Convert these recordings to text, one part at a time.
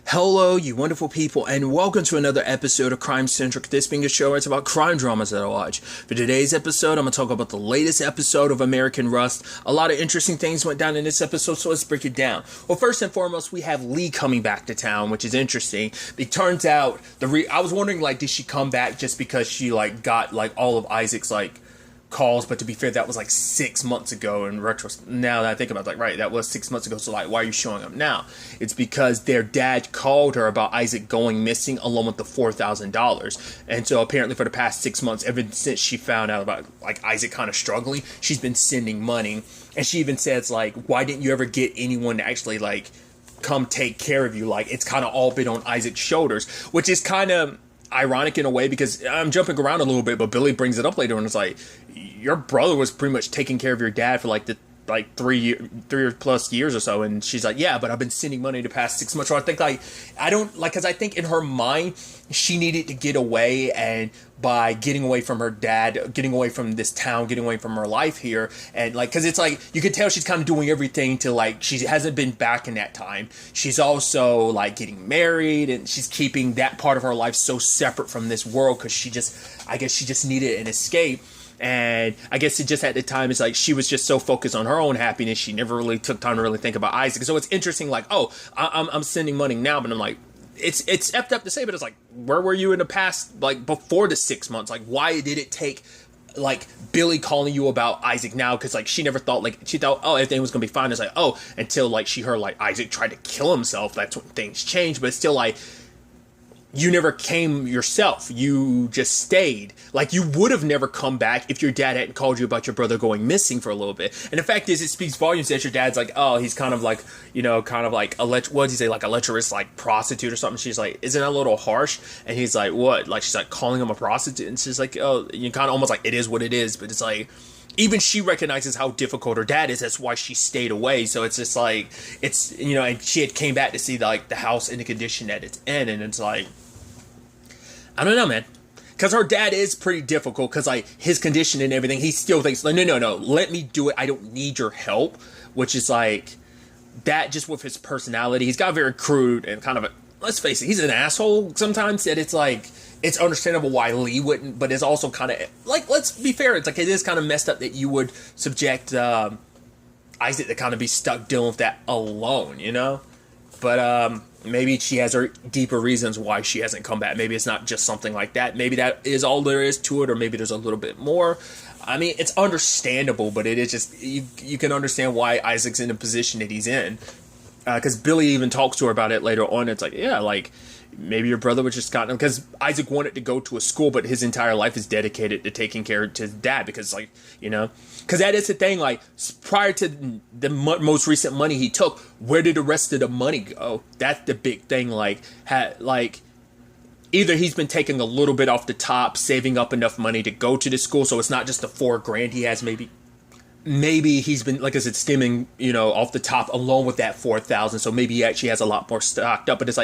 Hello, you wonderful people, and welcome to another episode of Crime Centric. This being a show where it's about crime dramas that I watch. For today's episode, I'm going to talk about the latest episode of American Rust. A lot of interesting things went down in this episode, so let's break it down. Well, first and foremost, we have Lee coming back to town, which is interesting. It turns out, I was wondering, did she come back just because she, got, all of Isaac's, calls, but to be fair, that was 6 months ago in retrospect. Now that I think about it, right, that was 6 months ago, so why are you showing up now? It's because their dad called her about Isaac going missing along with the $4,000, and so apparently for the past 6 months, ever since she found out about Isaac kind of struggling, she's been sending money, and she even says why didn't you ever get anyone to actually come take care of you? It's kind of all been on Isaac's shoulders, which is kind of ironic in a way, because I'm jumping around a little bit, but Billy brings it up later and it's your brother was pretty much taking care of your dad for the 3 or plus years or so, and she's yeah, but I've been sending money the past 6 months. So I think because I think in her mind she needed to get away, and by getting away from her dad, getting away from this town, getting away from her life here, and because it's you could tell she's kind of doing everything to she hasn't been back in that time. She's also getting married, and she's keeping that part of her life so separate from this world because I guess she just needed an escape. And I guess it just at the time it's she was just so focused on her own happiness, she never really took time to really think about Isaac. So it's interesting, I'm sending money now, but I'm it's effed up to say, but it's where were you in the past, before the 6 months? Why did it take Billy calling you about Isaac now? Because she never thought, she thought, oh, everything was gonna be fine. It's until she heard Isaac tried to kill himself, that's when things changed. But it's still you never came yourself. You just stayed. You would have never come back if your dad hadn't called you about your brother going missing for a little bit. And the fact is, it speaks volumes that your dad's oh, he's kind of what does he say, a lecherous, prostitute or something. She's isn't that a little harsh? And he's what? She's calling him a prostitute. And she's oh, you kind of almost it is what it is. But it's even she recognizes how difficult her dad is. That's why she stayed away. So it's just it's, and she had came back to see the house in the condition that it's in. And it's I don't know, man. Because her dad is pretty difficult, because his condition and everything, he still thinks, no, let me do it. I don't need your help. Which is that just with his personality. He's got very crude and kind of let's face it, he's an asshole sometimes, that it's it's understandable why Lee wouldn't, but it's also kind of let's be fair, it's it is kind of messed up that you would subject Isaac to kind of be stuck dealing with that alone, but maybe she has her deeper reasons why she hasn't come back. Maybe it's not just something like that. Maybe that is all there is to it, or maybe there's a little bit more. I mean, it's understandable, but it is just you can understand why Isaac's in the position that he's in. Because Billy even talks to her about it later on. It's maybe your brother was just gotten him, because Isaac wanted to go to a school, but his entire life is dedicated to taking care of his dad, because because that is the thing, prior to the most recent money he took, where did the rest of the money go? That's the big thing. Either he's been taking a little bit off the top, saving up enough money to go to the school, so it's not just the $4,000 he has. Maybe he's been, like I said, skimming, off the top along with that $4,000. So maybe he actually has a lot more stocked up. But it's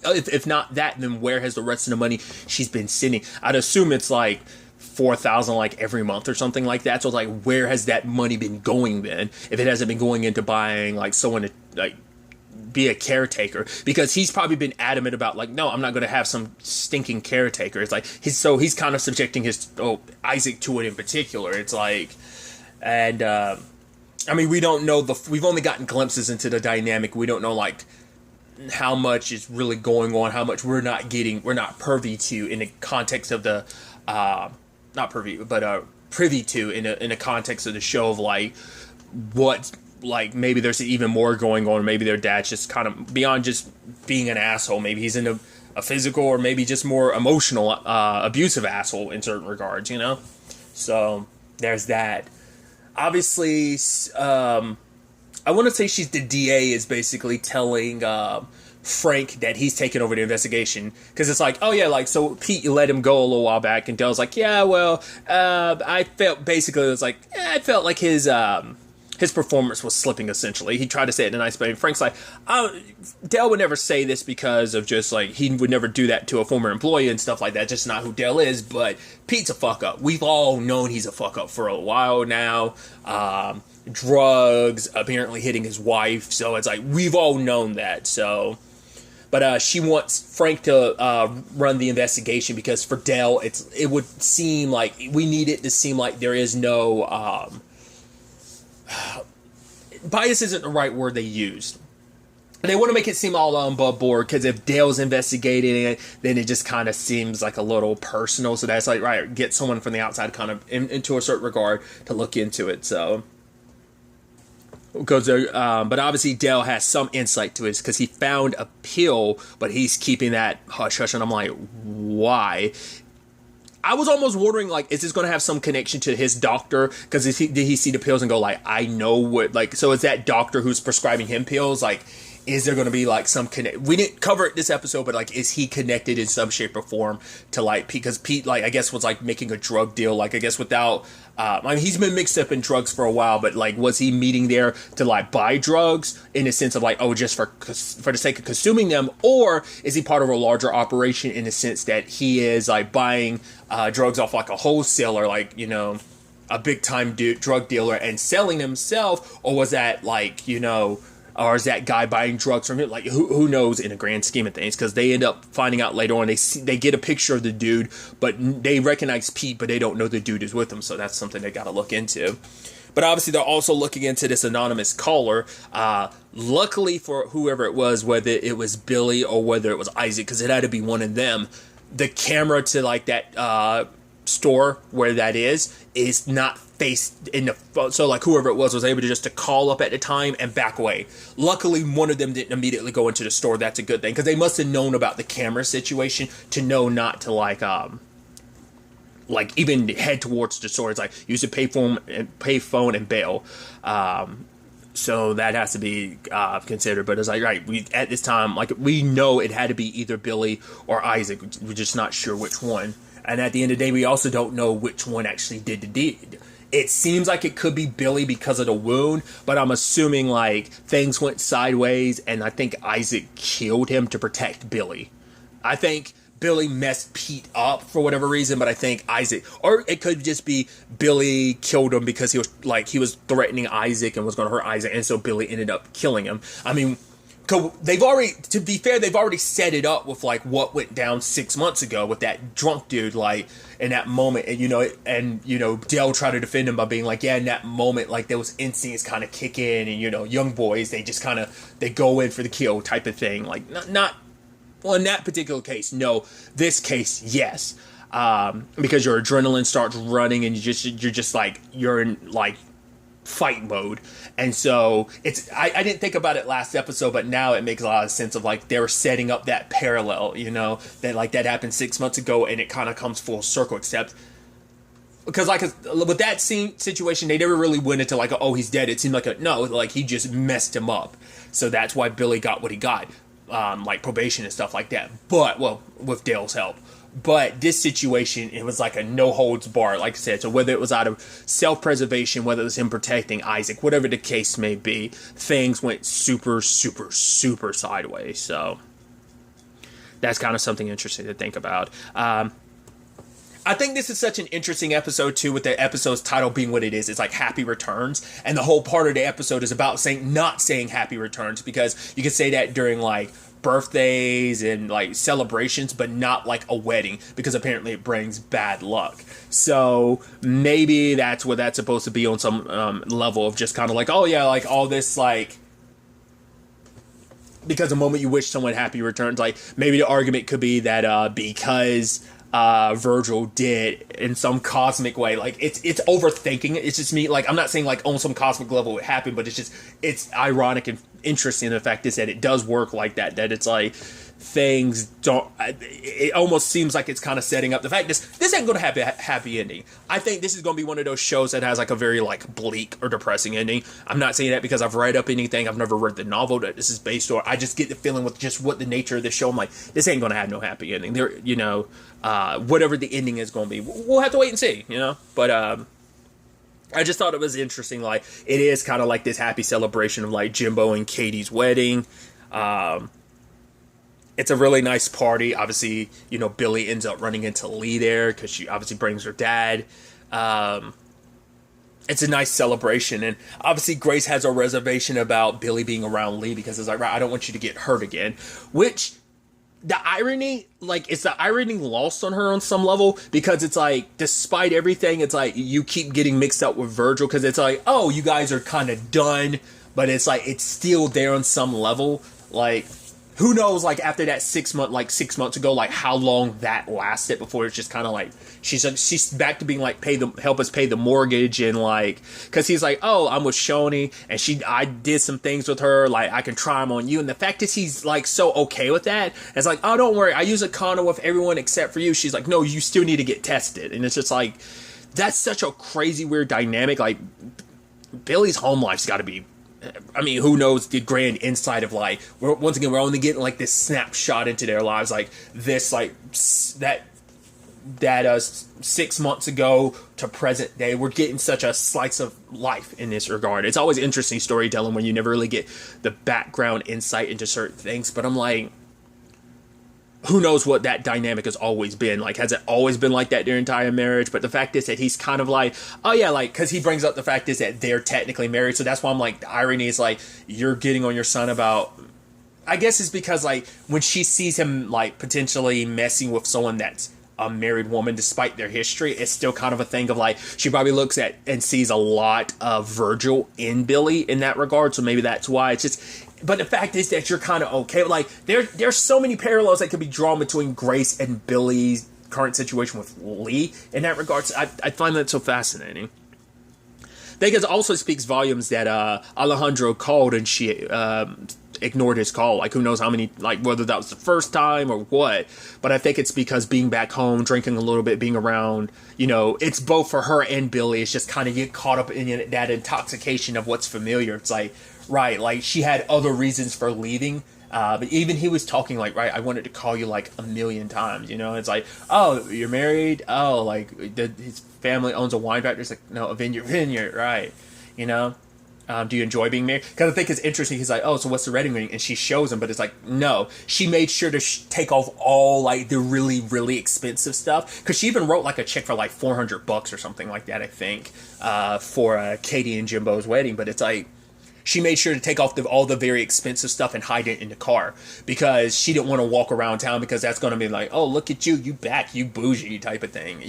if not that, then where has the rest of the money she's been sending? I'd assume it's $4,000 every month or something like that. So it's where has that money been going then? If it hasn't been going into buying someone to be a caretaker, because he's probably been adamant about no, I'm not going to have some stinking caretaker. It's he's kind of subjecting Isaac to it in particular. It's and I mean, we don't know we've only gotten glimpses into the dynamic. We don't know how much is really going on, how much we're not privy to in the context of the not privy, but privy to in the context of the show of what maybe there's even more going on. Maybe their dad's just kind of beyond just being an asshole. Maybe he's in a physical, or maybe just more emotional, abusive asshole in certain regards, So there's that. Obviously, I want to say the DA is basically telling Frank that he's taking over the investigation, because it's oh yeah, so Pete, you let him go a little while back, and Dell's yeah, well, I felt basically, it was I felt his performance was slipping, essentially. He tried to say it in a nice way. And Frank's Dell would never say this because of just he would never do that to a former employee and stuff like that. Just not who Dell is. But Pete's a fuck up. We've all known he's a fuck up for a while now. Drugs, apparently hitting his wife. So it's we've all known that. So But she wants Frank to run the investigation because for Dale, it would seem like we need it to seem like there is no bias isn't the right word they used. They want to make it seem all above board because if Dale's investigating it, then it just kind of seems like a little personal. So that's like, right, get someone from the outside kind of into a certain regard to look into it. So, because but obviously Dale has some insight to it because he found a pill, but he's keeping that hush hush. And I'm like, why? I was almost wondering, like, is this going to have some connection to his doctor? Because did he see the pills and go, like, I know what, like, so is that doctor who's prescribing him pills, like, is there going to be, like, some connect? We didn't cover it this episode, but, like, is he connected in some shape or form to, like, because Pete, like, I guess was, like, making a drug deal, like, I guess without, I mean, he's been mixed up in drugs for a while, but, like, was he meeting there to, like, buy drugs in a sense of, like, oh, just for the sake of consuming them? Or is he part of a larger operation in the sense that he is, like, buying drugs off, like, a wholesaler, like, you know, a big-time drug dealer and selling himself? Or was that, like, you know, or is that guy buying drugs from him? Like, who knows in a grand scheme of things? Because they end up finding out later on. They get a picture of the dude, but they recognize Pete, but they don't know the dude is with them. So that's something they got to look into. But obviously, they're also looking into this anonymous caller. Luckily for whoever it was, whether it was Billy or whether it was Isaac, because it had to be one of them, the camera to, like, that store where that is not faced in the phone. So, like, whoever it was able to just to call up at the time and back away. Luckily, one of them didn't immediately go into the store. That's a good thing, because they must have known about the camera situation to know not to, like even head towards the store. It's like use a payphone and bail. So that has to be considered. But it's like, right, at this time, like, we know it had to be either Billy or Isaac. We're just not sure which one. And at the end of the day, we also don't know which one actually did the deed. It seems like it could be Billy because of the wound, but I'm assuming, like, things went sideways, and I think Isaac killed him to protect Billy. I think Billy messed Pete up for whatever reason, but I think Isaac, or it could just be Billy killed him because he was threatening Isaac and was going to hurt Isaac, and so Billy ended up killing him. I mean, they've already, to be fair, they've already set it up with, like, what went down 6 months ago with that drunk dude, like, in that moment, and, Dale tried to defend him by being like, yeah, in that moment, like, those instincts kind of kick in, and, young boys, they just kind of, they go in for the kill type of thing, like, well, in that particular case, no. This case, yes. Because your adrenaline starts running, and you're in, like, fight mode. And so I didn't think about it last episode, but now it makes a lot of sense of, like, they were setting up that parallel, that, like, that happened 6 months ago, and it kind of comes full circle, except because, like, with that situation, they never really went into, like, oh, he's dead. It seemed like no, like, he just messed him up. So that's why Billy got what he got, like probation and stuff like that. But, well, with Dale's help. But this situation, it was like a no-holds-barred, like I said. So whether it was out of self-preservation, whether it was him protecting Isaac, whatever the case may be, things went super, super, super sideways. So that's kind of something interesting to think about. I think this is such an interesting episode, too, with the episode's title being what it is. It's like Happy Returns. And the whole part of the episode is about not saying Happy Returns, because you can say that during, like, birthdays and, like, celebrations, but not like a wedding, because apparently it brings bad luck. So maybe that's what that's supposed to be on some level of just kind of like, oh yeah, like all this, like, because the moment you wish someone happy returns, like, maybe the argument could be that because Virgil did in some cosmic way, like, it's overthinking it. It's just me, like, I'm not saying like on some cosmic level it happened, but it's ironic and interesting. The fact is that it does work like that it's like things don't, it almost seems like it's kind of setting up the fact this ain't gonna have a happy ending. I think this is gonna be one of those shows that has like a very like bleak or depressing ending. I'm not saying that because I've read up anything. I've never read the novel that this is based on. I just get the feeling with just what the nature of the show, I'm like, this ain't gonna have no happy ending. There, whatever the ending is gonna be, we'll have to wait and see, but I just thought it was interesting. Like, it is kind of like this happy celebration of like Jimbo and Katie's wedding. It's a really nice party. Obviously, Billy ends up running into Lee there because she obviously brings her dad. It's a nice celebration. And obviously Grace has a reservation about Billy being around Lee because it's like, right, I don't want you to get hurt again. Which the irony, like, it's the irony lost on her on some level, because it's like, despite everything, it's like you keep getting mixed up with Virgil, because it's like, oh, you guys are kind of done, but it's like it's still there on some level. Like, who knows, like, after that 6 months ago, like, how long that lasted before it's just kind of like, she's back to being like, help us pay the mortgage, and like, because he's like, oh, I'm with Shoni, and I did some things with her, like, I can try them on you, and the fact is he's like so okay with that. It's like, oh, don't worry, I use a condom with everyone except for you. She's like, no, you still need to get tested. And it's just like, that's such a crazy weird dynamic. Like, Billy's home life's got to be, I mean, who knows the grand insight of, like, once again, we're only getting like this snapshot into their lives, like this, like that 6 months ago to present day. We're getting such a slice of life in this regard. It's always interesting storytelling when you never really get the background insight into certain things, but I'm like, who knows what that dynamic has always been like? Has it always been like that their entire marriage? But the fact is that he's kind of like, oh yeah, like, because he brings up the fact is that they're technically married, so that's why I'm like, the irony is like, you're getting on your son about, I guess it's because, like, when she sees him like potentially messing with someone that's a married woman, despite their history, it's still kind of a thing of like, she probably looks at and sees a lot of Virgil in Billy in that regard, so maybe that's why. It's just, but the fact is that you're kind of okay. Like, there's so many parallels that could be drawn between Grace and Billy's current situation with Lee in that regard. So I find that so fascinating. I think it also speaks volumes that Alejandro called and she ignored his call. Like, who knows how many, like, whether that was the first time or what. But I think it's because being back home, drinking a little bit, being around, it's both for her and Billy. It's just kind of get caught up in that intoxication of what's familiar. It's like, right, like, she had other reasons for leaving. But even he was talking like, right, I wanted to call you like a million times, It's like, oh, you're married? Oh, like, his family owns a wine factory. It's like, no, a vineyard, right, do you enjoy being married? Because I think it's interesting. He's like, oh, so what's the wedding ring? And she shows him, but it's like, no. She made sure to take off all, like, the really, really expensive stuff. Because she even wrote, like, a check for, like, $400 or something like that, I think, for Katie and Jimbo's wedding. But it's like, she made sure to take off all the very expensive stuff and hide it in the car, because she didn't want to walk around town, because that's going to be like, oh, look at you back, you bougie type of thing,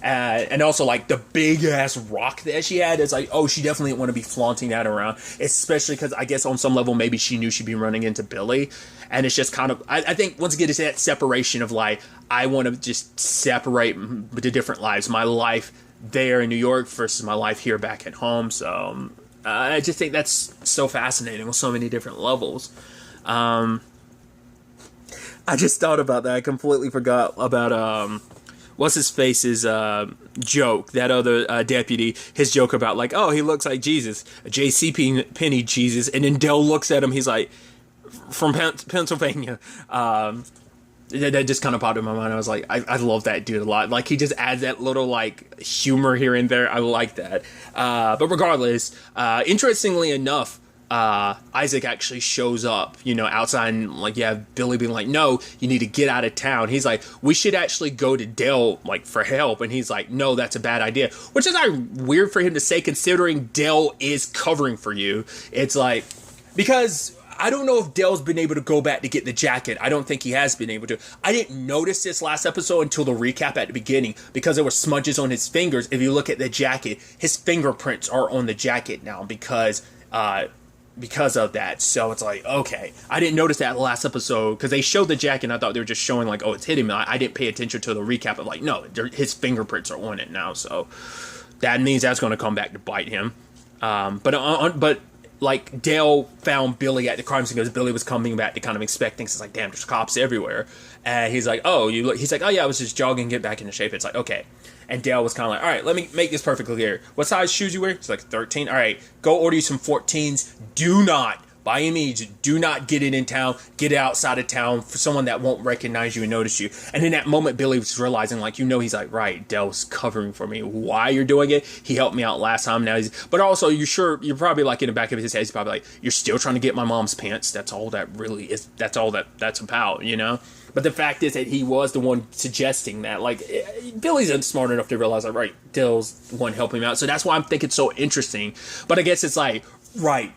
and also, like, the big ass rock that she had is like, oh, she definitely didn't want to be flaunting that around, especially because I guess on some level maybe she knew she'd be running into Billy, and it's just kind of, I think once again it's that separation of like, I want to just separate the different lives, my life there in New York versus my life here back at home. So I just think that's so fascinating on so many different levels. I just thought about that. I completely forgot about what's his face's joke. That other deputy, his joke about like, oh, he looks like Jesus, J.C. Penney Jesus, and then Dell looks at him. He's like, from Pennsylvania. That just kind of popped in my mind. I was like, I love that dude a lot. Like, he just adds that little, like, humor here and there. I like that. But regardless, interestingly enough, Isaac actually shows up, outside, and, like, Billy being like, no, you need to get out of town. He's like, we should actually go to Dell, like, for help. And he's like, no, that's a bad idea. Which is, like, weird for him to say, considering Dell is covering for you. It's like, because I don't know if Dell's been able to go back to get the jacket. I don't think he has been able to. I didn't notice this last episode until the recap at the beginning, because there were smudges on his fingers. If you look at the jacket, his fingerprints are on the jacket now because of that. So it's like, okay. I didn't notice that last episode because they showed the jacket and I thought they were just showing like, oh, it's hitting him. I didn't pay attention to the recap of like, no, his fingerprints are on it now. So that means that's going to come back to bite him. But like, Dale found Billy at the crime scene because Billy was coming back to kind of inspect things. It's like, damn, there's cops everywhere. And he's like, oh, you look. He's like, oh yeah, I was just jogging, get back into shape. It's like, okay. And Dale was kind of like, all right, let me make this perfectly clear. What size shoes you wear? It's like 13. All right, go order you some 14s. Do not, by any means, do not get it in town. Get it outside of town for someone that won't recognize you and notice you. And in that moment, Billy was realizing, like, he's like, right, Dale's covering for me. Why you're doing it? He helped me out last time. Now but also, you're probably like in the back of his head, he's probably like, you're still trying to get my mom's pants. That's all that really is. That's all that's about, But the fact is that he was the one suggesting that. Like, Billy's smart enough to realize, like, right, Dale's the one helping him out. So that's why I'm thinking it's so interesting. But I guess it's like, right,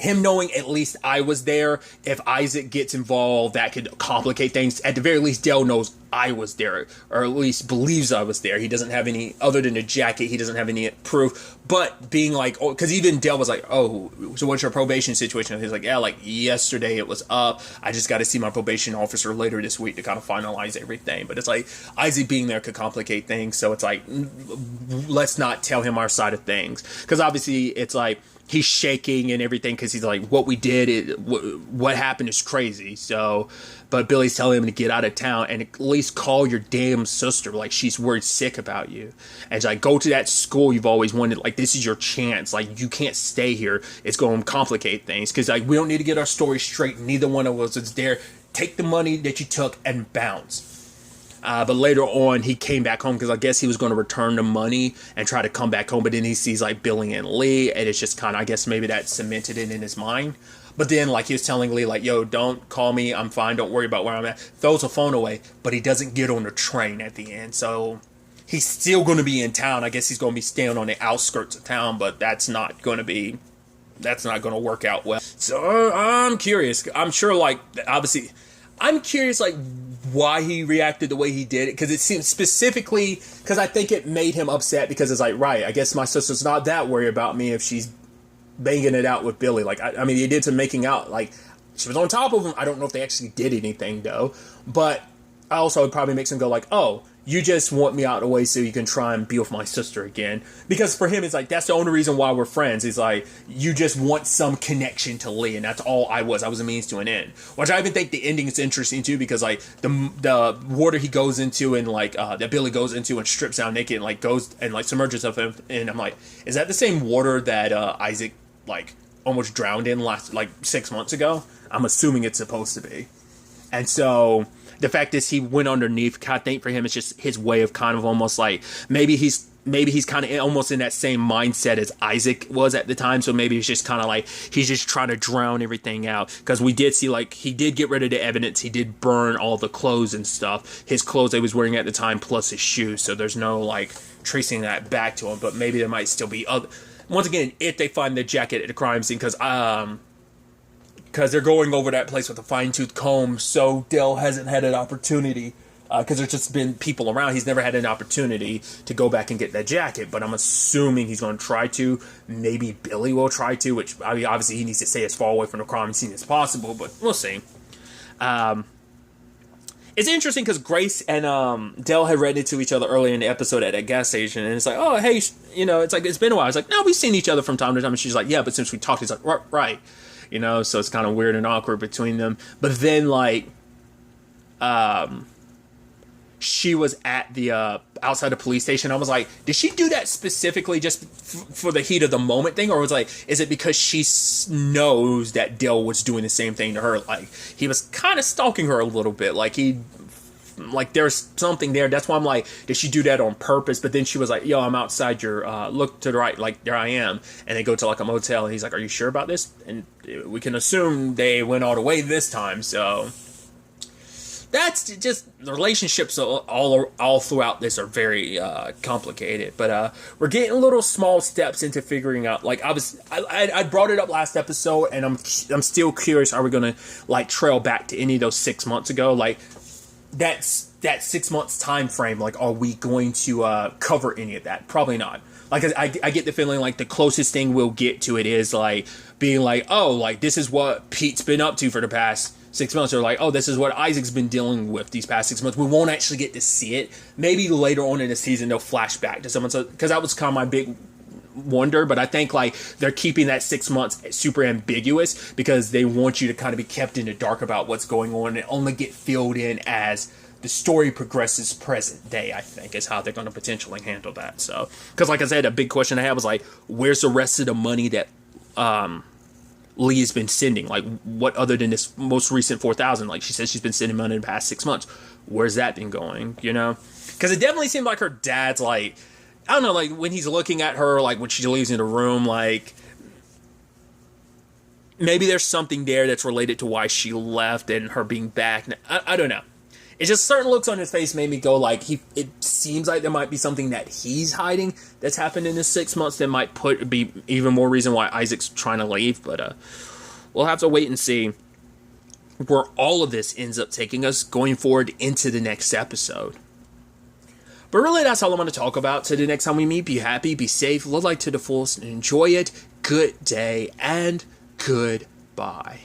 him knowing at least I was there, if Isaac gets involved, that could complicate things. At the very least, Dale knows I was there, or at least believes I was there. He doesn't have any, other than the jacket, he doesn't have any proof. But being like, oh, because even Dale was like, oh, so what's your probation situation? And he's like, yeah, like yesterday it was up. I just got to see my probation officer later this week to kind of finalize everything. But it's like, Isaac being there could complicate things. So it's like, let's not tell him our side of things. Because obviously it's like, he's shaking and everything because he's like, what we did, what happened is crazy. So, but Billy's telling him to get out of town and at least call your damn sister. Like, she's worried sick about you. And it's like, go to that school you've always wanted. Like, this is your chance. Like, you can't stay here. It's going to complicate things. Because, like, we don't need to get our story straight. Neither one of us is there. Take the money that you took and bounce. But later on, he came back home because I guess he was going to return the money and try to come back home. But then he sees like Billy and Lee, and it's just kind of, I guess maybe that cemented it in his mind. But then like he was telling Lee like, yo, don't call me. I'm fine. Don't worry about where I'm at. Throws the phone away, but he doesn't get on the train at the end. So he's still going to be in town. I guess he's going to be staying on the outskirts of town, but that's not going to work out well. So I'm curious. I'm sure like, obviously, I'm curious like why he reacted the way he did it, because it seems specifically because I think it made him upset because it's like, right, I guess my sister's not that worried about me if she's banging it out with Billy. Like, I mean, they did some making out, like she was on top of him. I don't know if they actually did anything though, but also it probably makes him go like, oh, you just want me out of the way so you can try and be with my sister again. Because for him, it's like, that's the only reason why we're friends. It's like, you just want some connection to Lee, and that's all I was. I was a means to an end. Which I even think the ending is interesting, too, because, like, the water he goes into and, like, that Billy goes into and strips down naked and, like, goes and, like, submerges himself in. I'm like, is that the same water that Isaac, like, almost drowned in 6 months ago? I'm assuming it's supposed to be. And so the fact is he went underneath, I think for him it's just his way of kind of almost like, maybe he's kind of almost in that same mindset as Isaac was at the time. So maybe it's just kind of like he's just trying to drown everything out, because we did see like he did get rid of the evidence. He did burn all the clothes and stuff, his clothes that he was wearing at the time plus his shoes, so there's no like tracing that back to him. But maybe there might still be other, once again, if they find the jacket at the crime scene, because they're going over that place with a fine-tooth comb, so Dale hasn't had an opportunity, because there's just been people around. He's never had an opportunity to go back and get that jacket, but I'm assuming he's going to try to. Maybe Billy will try to, which, I mean, obviously he needs to stay as far away from the crime scene as possible, but we'll see. It's interesting because Grace and Dale had ran into each other earlier in the episode at that gas station, and it's like, oh, hey, you know, it's like, it's been a while. It's like, no, we've seen each other from time to time, and she's like, yeah, but since we talked, he's like, right. You know, so it's kind of weird and awkward between them. But then, like, she was at the outside the police station. I was like, did she do that specifically just for the heat of the moment thing, or was like, is it because she knows that Dale was doing the same thing to her? Like, he was kind of stalking her a little bit. Like there's something there. That's why I'm like, did she do that on purpose? But then she was like, yo, I'm outside your, look to the right, like, there I am. And they go to like a motel, and he's like, are you sure about this? And we can assume they went all the way this time. So that's just, the relationships all throughout this are very complicated. But we're getting little small steps into figuring out, like, I brought it up last episode, and I'm still curious, are we going to like trail back to any of those 6 months ago? Like, that 6 months time frame, like, are we going to cover any of that? Probably not. Like, I get the feeling like the closest thing we'll get to it is like being like, oh, like, this is what Pete's been up to for the past 6 months, or like, oh, this is what Isaac's been dealing with these past 6 months. We won't actually get to see it. Maybe later on in the season they'll flash back to someone, because that was kind of my big wonder. But I think like they're keeping that 6 months super ambiguous because they want you to kind of be kept in the dark about what's going on and only get filled in as the story progresses present day, I think, is how they're going to potentially handle that. So, because like I said, a big question I had was like, where's the rest of the money that Lee has been sending? Like, what other than this most recent 4,000? Like, she says she's been sending money in the past 6 months. Where's that been going? You know, because it definitely seemed like her dad's like, I don't know, like when he's looking at her, like when she leaves in the room, like maybe there's something there that's related to why she left and her being back. I don't know. It's just certain looks on his face made me go like, it seems like there might be something that he's hiding that's happened in this 6 months that might be even more reason why Isaac's trying to leave. But we'll have to wait and see where all of this ends up taking us going forward into the next episode. But really, that's all I'm going to talk about. So the next time we meet, be happy, be safe, live life to the fullest, and enjoy it. Good day and goodbye.